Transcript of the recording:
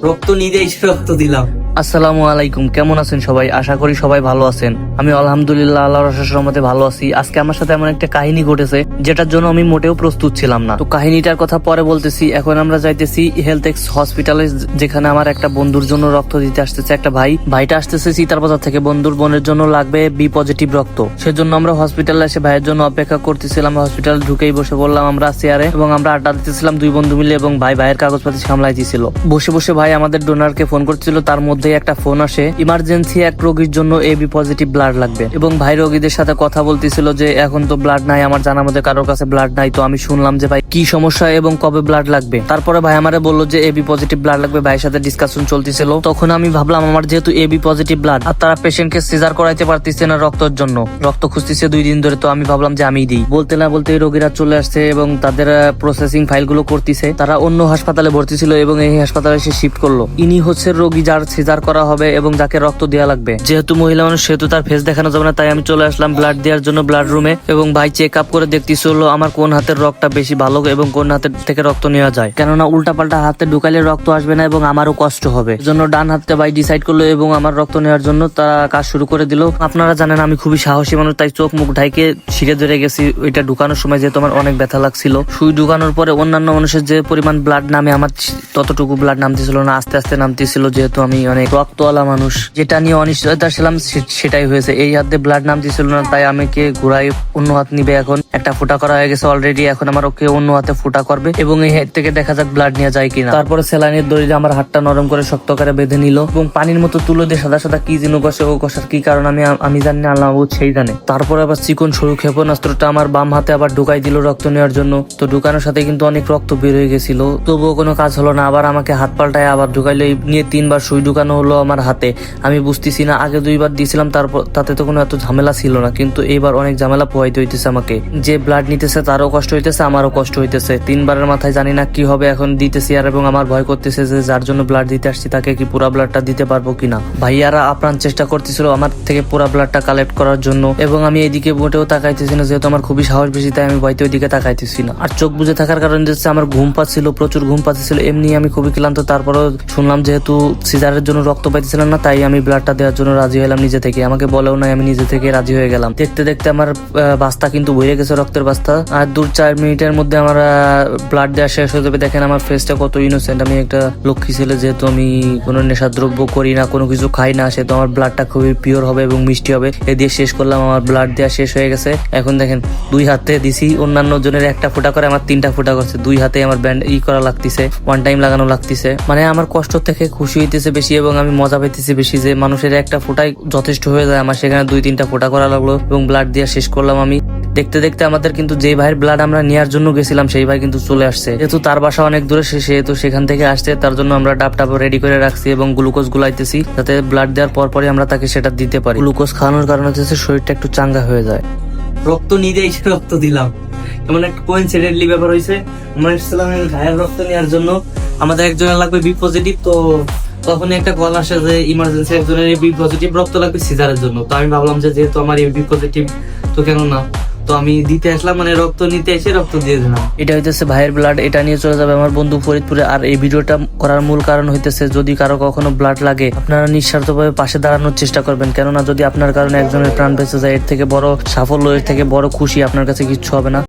রক্ত নিতে এসে রক্ত দিলাম। আসসালামু আলাইকুম, কেমন আছেন সবাই? আশা করি সবাই ভালো আছেন। আমি আলহামদুলিল্লাহ আল্লাহর অশেষ রহমতে ভালো আছি। আজকে আমার সাথে এমন একটা কাহিনী ঘটেছে যেটার জন্য আমি মোটেও প্রস্তুত ছিলাম না। তো কাহিনীটার কথা পরে বলতেছি। এখন আমরা যাইতেছি হেলথ এক্স হসপিটালে, যেখানে আমার একটা বন্ধুর জন্য রক্ত দিতে আসতেছে একটা ভাইটা আসতেছে সীতার বাজার থেকে। বন্ধুর বোনের জন্য লাগবে বি পজিটিভ রক্ত। সেজন্য আমরা হসপিটালে এসে ভাইয়ের জন্য অপেক্ষা করতেছিলাম। হসপিটাল ঢুকেই বসে বললাম আমরা চেয়ারে এবং আমরা আড্ডা দিতেছিলাম দুই বন্ধু মিলে, এবং ভাইয়ের কাগজপাতি সামলাই দিছিল। বসে বসে ভাই আমাদের ডোনারকে ফোন করছিল। তার মধ্যে একটা ফোন আসে, ইমার্জেন্সি এক রোগীর জন্য এবি পজিটিভ ব্লাড লাগবে। এবং ভাই রোগীদের সাথে কথা বলতেছিল যে এখন তো ব্লাড নাই, আমার জানার মধ্যে কারোর কাছে ব্লাড নাই। তো আমি শুনলাম যে ভাই কি সমস্যা এবং কবে ব্লাড লাগবে। তারপরে ভাই আমারে বললো যে এবি পজিটিভ ব্লাড লাগবে। ভাইয়ের সাথে ডিসকাশন চলতেছিল। তখন আমি ভাবলাম আমার যেহেতু এবি পজিটিভ ব্লাড আর তারা পেশেন্টকে সিজার করাইতে পারতেছে না রক্তের জন্য, রক্ত খুঁজতেছে 2 দিন ধরে, তো আমি ভাবলাম যে আমি দিই। বলতে না বলতে রোগীরা চলে আসছে এবং তাদের প্রসেসিং ফাইলগুলো করতেছে। তারা অন্য হাসপাতালে ভর্তি ছিল এবং এই হাসপাতালে এসে শিফট করলো। ইনি হচ্ছে রোগী যার সিজার করা হবে এবং যাকে রক্ত দেওয়া লাগবে। যেহেতু মহিলা মানুষ সেহেতু তার ফেস দেখানো যাবে না, তাই আমি চলে আসলাম ব্লাড দেওয়ার জন্য ব্লাড রুমে। এবং ভাই চেক আপ করে দেখতেছিল আমার কোন হাতের রক্তটা বেশি ভালো এবং কোন হাতের থেকে রক্ত নেওয়া যায়, কেননা উল্টা পাল্টা হাতে ঢুকাইলে রক্ত আসবে না এবং আমারও কষ্ট হবে। এজন্য ডান হাতে ভাই ডিসাইড করলো এবং আমার রক্ত নেওয়ার জন্য তারা কাজ শুরু করে দিল। আপনারা জানেন আমি খুবই সাহসী মানুষ, তাই চোখ মুখ ঢাইকে ছিঁড়ে ধরে গেছি। ওইটা ঢুকানোর সময় যেহেতু আমার অনেক ব্যথা লাগছিল, সুই ঢুকানোর পরে অন্যান্য মানুষের যে পরিমাণ ব্লাড নামে আমার ততটুকু ব্লাড নামতেছিল না, আস্তে আস্তে নামতেছিল। যেহেতু আমি অনেক রক্তওয়ালা মানুষ, যেটা নিয়ে অনিশ্চয়তা ছিলাম সেটাই হয়েছে। এই হাতে ব্লাড নামতেছিল না, তাই আমাকে ঘুরাই অন্য হাত নিবে। এখন একটা ফুটা করা হয়ে গেছে অলরেডি, এখন আমার ওকে অন্য হাতে ফুটা করবে এবং এই হাত থেকে দেখা যাক ব্লাড নেওয়া যায় কিনা। তারপরে স্যালাইনের দড়ি আমার হাতটা নরম করে শক্ত করে বেঁধে নিল এবং পানির মতো তুলে দিয়ে সাদা সাদা কি যেন কষে, ও কষার কি কারণ আমি জানি না, আল্লাহ সেই জানে। তারপরে আবার চিকন সরু ক্ষেপণাস্ত্রটা আমার বাম হাতে আবার ঢুকাই দিল রক্ত নেওয়ার জন্য। তো ঢুকানোর সাথে কিন্তু অনেক রক্ত বের হয়ে গেছিল, তবুও কোনো কাজ হলো না। আবার আমাকে হাত পাল্টায় আবার ঢুকাইলো, নিয়ে 3 বার সুই ঢুকানো হলো আমার হাতে। আমি বুঝতেছি না, আগে 2 বার দিয়েছিলাম তারপর তাতে তো কোনো এত ঝামেলা ছিল না, কিন্তু এইবার অনেক ঝামেলা পোহাইতে হইতেছে আমাকে। যে ব্লাড নিতেছে তারও কষ্ট হইতেছে, আমারও কষ্ট হইতেছে। 3 বারের মাথায় জানি না কি হবে এখন দিতেছি আর, এবং আমার ভয় করতেছে যে যার জন্য ব্লাড দিতে আসছি তাকে কি পুরা ব্লাডটা দিতে পারবো কিনা। ভাইয়ারা আপ্রাণ চেষ্টা করতেছিল আমার থেকে পুরা ব্লাডটা কালেক্ট করার জন্য, এবং আমি এইদিকে মোটেও তাকাইতেছি না। যেহেতু আমার খুবই সাহস বেশি, তাই আমি ভয়তে ওইদিকে তাকাইতেছি না। আর চোখ বুঝে থাকার কারণে হচ্ছে আমার ঘুম পাচ্ছিল, প্রচুর ঘুম পাচ্ছিল। এমনি আমি খুবই ক্লান্ত। তারপরেও শুনলাম যেহেতু সিজারের জন্য রক্ত পাইতেছিলাম না, তাই আমি ব্লাডটা দেওয়ার জন্য রাজি হলাম নিজে থেকে। আমাকে বলেও নাই, আমি নিজে থেকে রাজি হয়ে গেলাম। দেখতে দেখতে আমার বাস্তা কিন্তু ভরে গেছে, রক্তের বাস্তা। আর 2-4 মিনিটের মধ্যে আমার ব্লাড দেওয়া শেষ হয়ে যাবে। দেখেন আমার ফেসটা কত ইনোসেন্ট। আমি একটা লক্ষ্মী ছেলে, যেহেতু আমি কোনো নেশাদ্রব্য করি না, কোনো কিছু খাই না, সে তো আমার ব্লাডটা খুবই পিওর হবে এবং মিষ্টি হবে। এ দিয়ে শেষ করলাম, আমার ব্লাড দেওয়া শেষ হয়ে গেছে। এখন দেখেন 2 হাতে দিছি, অন্যান্য জনের একটা ফোঁটা করে আমার 3টা ফোঁটা করছে। 2 হাতে আমার ব্যান্ড করা লাগতেছে, 1 টাইম লাগানো লাগতেছে। মানে আমার কষ্ট থেকে খুশি হইতেছে বেশি এবং আমি মজা পাইতেছি বেশি, যে মানুষের একটা ফোঁটাই যথেষ্ট হয়ে যায়। আমার সেখানে 2-3টা ফোঁটা করা লাগলো এবং ব্লাড দিয়ে শেষ করলাম আমি। দেখতে দেখতে আমাদের কিন্তু যে ভাইয়ের ব্লাড আমরা নেওয়ার জন্য গেছিলাম সেই ভাই কিন্তু চলে আসছে। যেহেতু তার বাসা অনেক দূরে, সেহেতু সেখান থেকে আসছে, তার জন্য আমরা ডাব রেডি করে রাখছি এবং গ্লুকোজ গুলাইতেছি, যাতে ব্লাড দেওয়ার পরপরই আমরা তাকে সেটা দিতে পারি। গ্লুকোজ খাওয়ানোর কারণে হচ্ছে শরীরটা একটু চাঙ্গা হয়ে যায়। রক্ত নিতে এসে রক্ত দিলাম, এমন একটা কোইন্সিডেন্টলি ব্যাপার হয়েছে। আমরা এসেছিলাম ভাইয়ের রক্ত নেওয়ার জন্য, আমাদের একজনের লাগবে বি পজিটিভ। তো তখনই একটা কল আসে যে ইমার্জেন্সি একজনের বি পজিটিভ রক্ত লাগবে সিজারের জন্য। তো আমি ভাবলাম যে যেহেতু আমার বি পজিটিভ, তো কেন না, তো আমি দিতে আসলাম, মানে রক্ত নিতে এসে রক্ত দিয়ে দিলাম। এটা হইতেছে ভাইয়ের ব্লাড, এটা নিয়ে চলে যাবে আমার বন্ধু ফরিদপুরে। আর এই ভিডিওটা করার মূল কারণ হইতেছে, যদি কারো কখনো ব্লাড লাগে আপনারা নিঃস্বার্থভাবে পাশে দাঁড়ানোর চেষ্টা করবেন, কেননা যদি আপনার কারণে একজনের প্রাণ বেঁচে যায়, এর থেকে বড় সাফল্য, এর থেকে বড় খুশি আপনার কাছে কিচ্ছু হবে না।